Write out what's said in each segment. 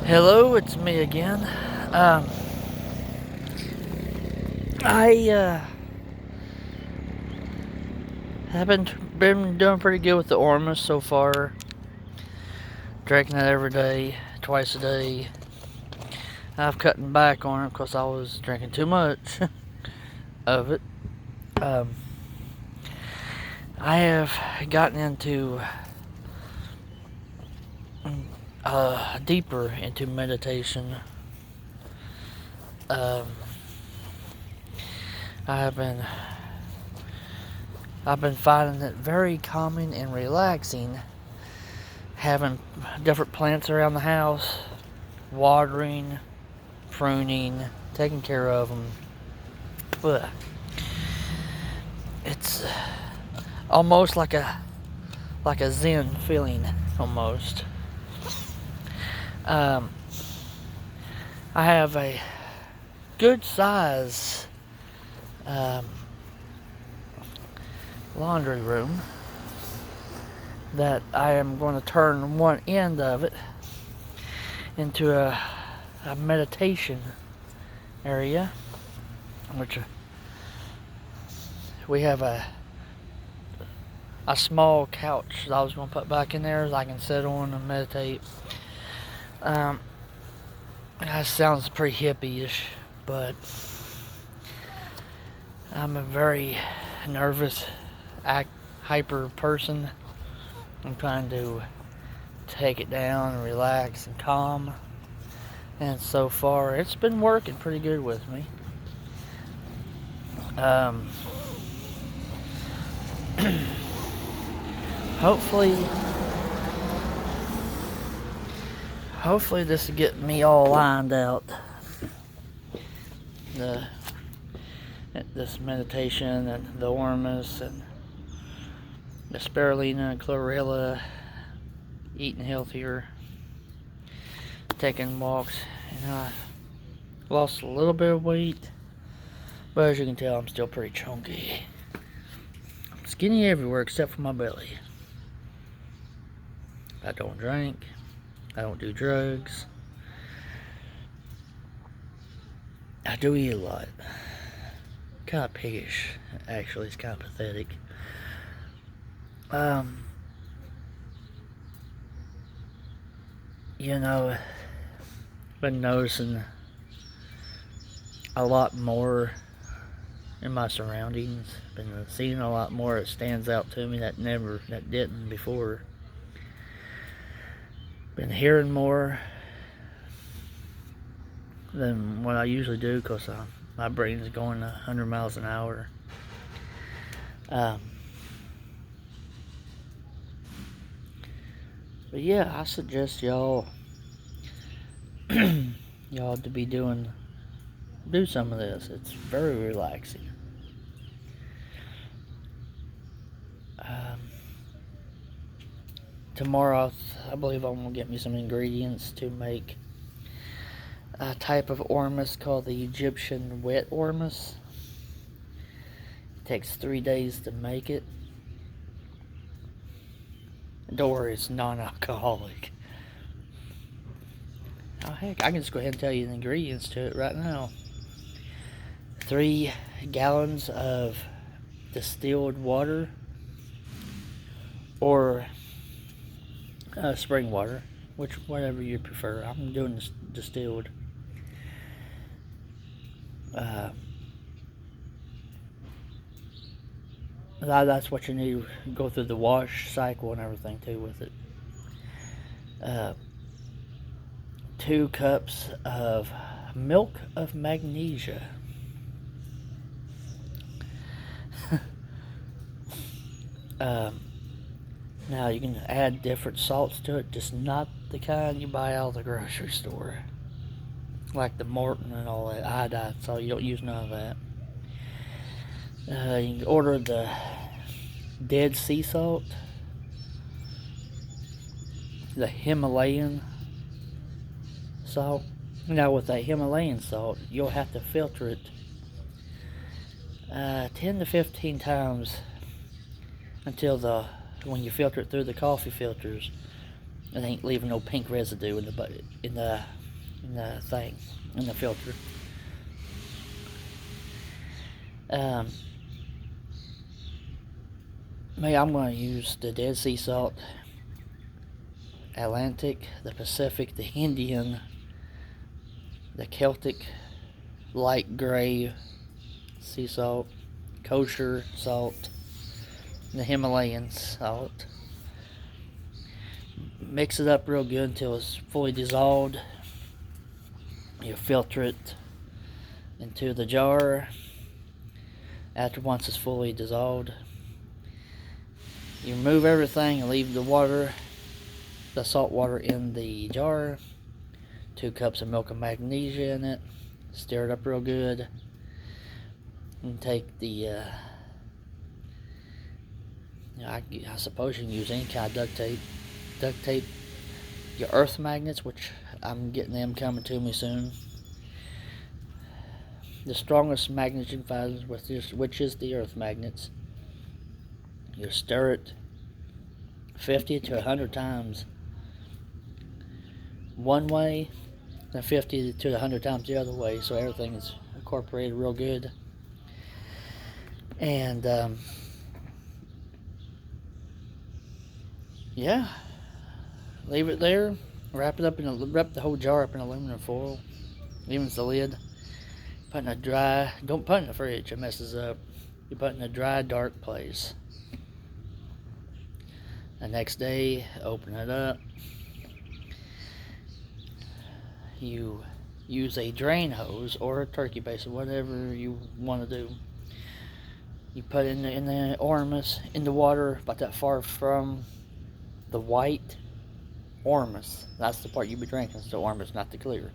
Hello, it's me again. Um, I have been doing pretty good with the Ormus so far. Drinking it every day, twice a day. I've cutting back on it because I was drinking too much of it. Um, I have gotten into deeper into meditation. Um, I have been I've been finding it very calming and relaxing, having different plants around the house, watering, pruning, taking care of them. But it's almost like a zen feeling, almost. Um, I have a good size um, laundry room that I am going to turn one end of it into a meditation area, which we have a small couch that I was going to put back in there that I can sit on and meditate. That sounds pretty hippie-ish, but I'm a very nervous, hyper person. I'm trying to take it down and relax and calm. And so far, it's been working pretty good with me. Hopefully this will get me all lined out. This meditation and the Ormus and the spirulina and chlorella, eating healthier, taking walks, and I lost a little bit of weight, but as you can tell, I'm still pretty chunky. I'm skinny everywhere except for my belly. I don't drink. I don't do drugs. I do eat a lot. Kind of piggish, actually. It's kind of pathetic. Been noticing a lot more in my surroundings. Been seeing a lot more that stands out to me that didn't before. Been hearing more than what I usually do because my brain is going 100 miles an hour. But yeah, I suggest y'all to do some of this. It's very relaxing. Tomorrow, I believe I'm gonna get me some ingredients to make a type of Ormus called the Egyptian Wet Ormus. It takes 3 days to make it. Don't worry, it's non-alcoholic. Oh heck, I can just go ahead and tell you the ingredients to it right now. 3 gallons of distilled water, or spring water, whatever you prefer. I'm doing this distilled. That's what you need to go through the wash cycle and everything too with it. 2 cups of milk of magnesia. Now you can add different salts to it, just not the kind you buy out of the grocery store, like the Morton and all that iodine salt. You don't use none of that. You can order the Dead Sea salt, the Himalayan salt. Now with that Himalayan salt, you'll have to filter it 10 to 15 times until when you filter it through the coffee filters, It ain't leaving no pink residue in the thing, in the filter. Me, I'm going to use the Dead Sea salt, Atlantic, the Pacific, the Indian, the Celtic, light gray sea salt, kosher salt, the Himalayan salt. Mix it up real good until it's fully dissolved. You filter it into the jar. After once it's fully dissolved, you remove everything and leave the water, the salt water in the jar. 2 cups of milk and magnesia in it. Stir it up real good. And take the, I suppose you can use any kind of duct tape. Duct tape your earth magnets, which I'm getting them coming to me soon. The strongest magnet you can find, which is the earth magnets. You stir it 50 to 100 times one way, then 50 to 100 times the other way, so everything is incorporated real good. And yeah, leave it there. Wrap the whole jar up in aluminum foil, even the lid. Put in a dry, don't put in the fridge, it messes up. You put in a dry, dark place. The next day, open it up. You use a drain hose or a turkey basin, whatever you want to do. You put in the Ormus in the water about that far from the white Ormus. That's the part you be drinking. It's the Ormus, not the clear.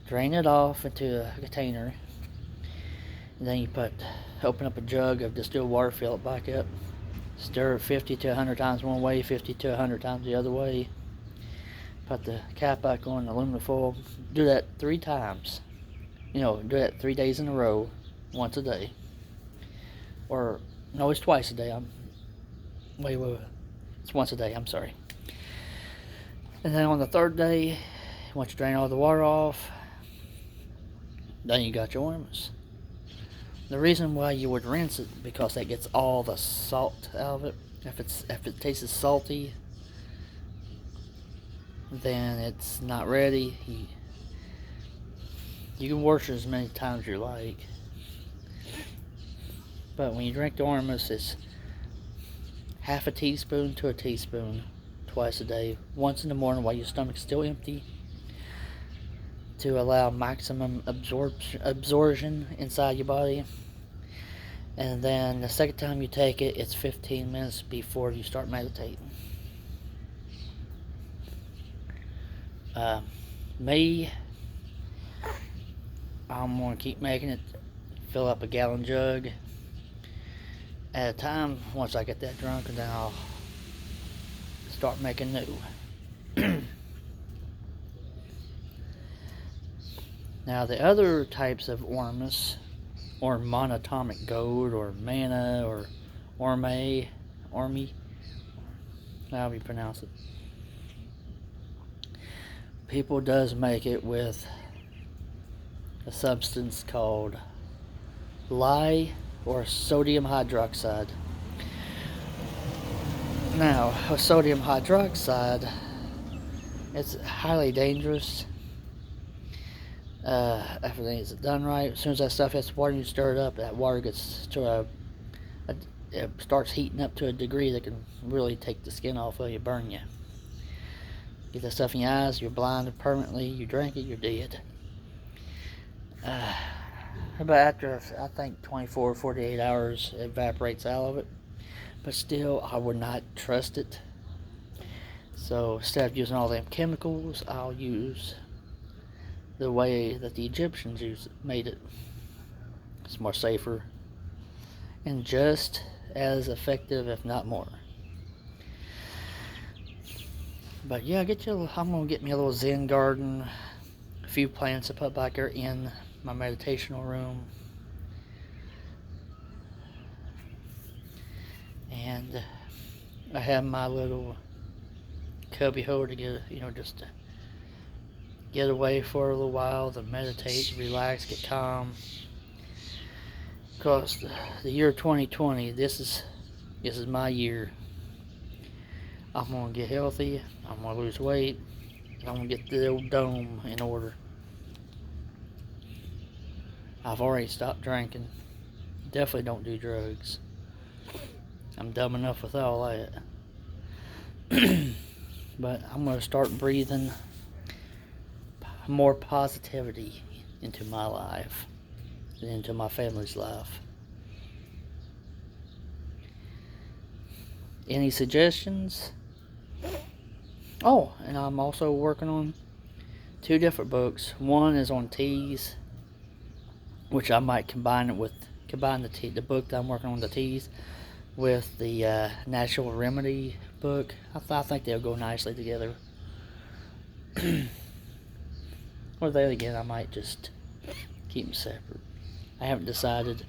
Drain it off into a container. And then you open up a jug of distilled water, fill it back up. Stir it 50 to 100 times one way, 50 to 100 times the other way. Put the cap back on the aluminum foil. Do that 3 times. Do that 3 days in a row, once a day. Or, no, it's twice a day. Wait. It's once a day, I'm sorry. And then on the 3rd day, once you drain all the water off, then you got your Ormus. The reason why you would rinse it, because that gets all the salt out of it. If it tastes salty, then it's not ready. You can wash it as many times as you like. But when you drink the Ormus, it's half a teaspoon to a teaspoon twice a day. Once in the morning while your stomach's still empty, to allow maximum absorption inside your body. And then the second time you take it, it's 15 minutes before you start meditating. Me, I'm going to keep making it. Fill up a gallon jug at a time once I get that drunk, and then I'll start making new. Now the other types of Ormus, or monatomic gold, or manna, or orme, however you pronounce it. People does make it with a substance called lye or sodium hydroxide. Now, with sodium hydroxide, it's highly dangerous. Everything is done right. As soon as that stuff hits water, you stir it up. That water gets to it starts heating up to a degree that can really take the skin off of you, burn you. Get that stuff in your eyes, you're blinded permanently. You drink it, you're dead. But after, I think, 24 or 48 hours, it evaporates out of it. But still, I would not trust it. So instead of using all them chemicals, I'll use the way that the Egyptians made it. It's more safer and just as effective, if not more. But yeah, I'm gonna get me a little Zen garden, a few plants to put back there in my meditational room, and I have my little cubby hole to get, just to get away for a little while, to meditate, relax, get calm. Because the year 2020, this is my year. I'm gonna get healthy. I'm gonna lose weight. And I'm gonna get the old dome in order. I've already stopped drinking. Definitely don't do drugs. I'm dumb enough with all that. But I'm gonna start breathing more positivity into my life and into my family's life. Any suggestions? Oh, and I'm also working on 2 different books. One is on teas, which I might combine the book that I'm working on, the teas, with the natural remedy book. I think they'll go nicely together. Or then again, I might just keep them separate. I haven't decided.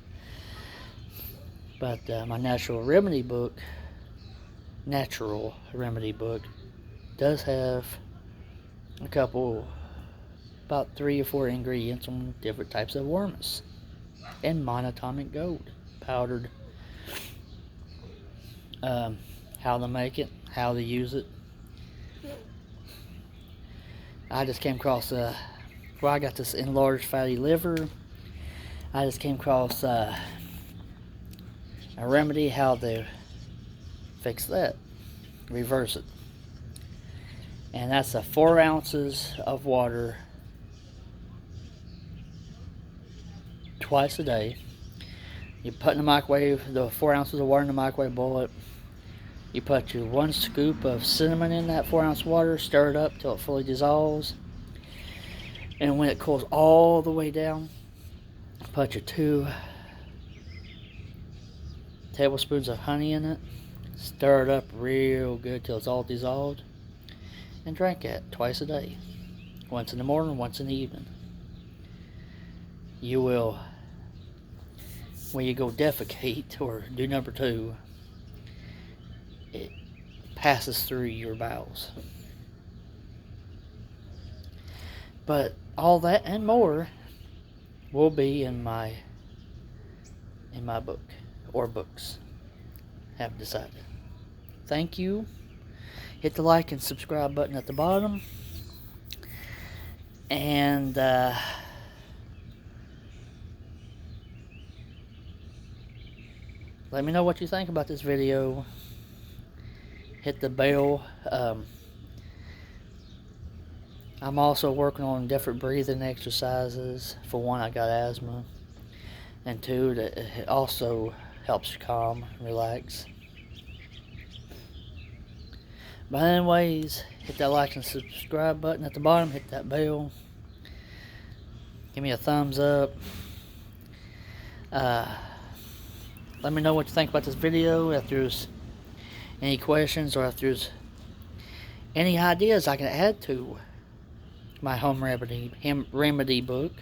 But my natural remedy book does have a couple, about 3 or 4 ingredients on different types of worms and monatomic gold powdered. How to make it, how to use it. I just came across I got this enlarged fatty liver. I just came across a remedy how to fix that, reverse it. And that's 4 ounces of water twice a day. You put in the microwave, the 4 ounces of water in the microwave, boil it. You put your 1 scoop of cinnamon in that 4 ounce water, stir it up till it fully dissolves. And when it cools all the way down, put your 2 tablespoons of honey in it. Stir it up real good till it's all dissolved. And drink it twice a day. Once in the morning, once in the evening. You will, when you go defecate or do number 2, it passes through your bowels. But all that and more will be in my book, or books. Haven't decided. Thank you. Hit the like and subscribe button at the bottom. And let me know what you think about this video. Hit the bell. I'm also working on different breathing exercises. For one, I got asthma. And 2, that it also helps you calm and relax. But anyways, hit that like and subscribe button at the bottom. Hit that bell. Give me a thumbs up. Let me know what you think about this video. If there's any questions, or if there's any ideas I can add to my home remedy book,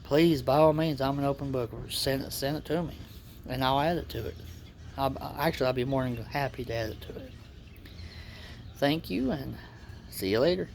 please, by all means, I'm an open book. Send it to me, and I'll add it to it. I'll be more than happy to add it to it. Thank you, and see you later.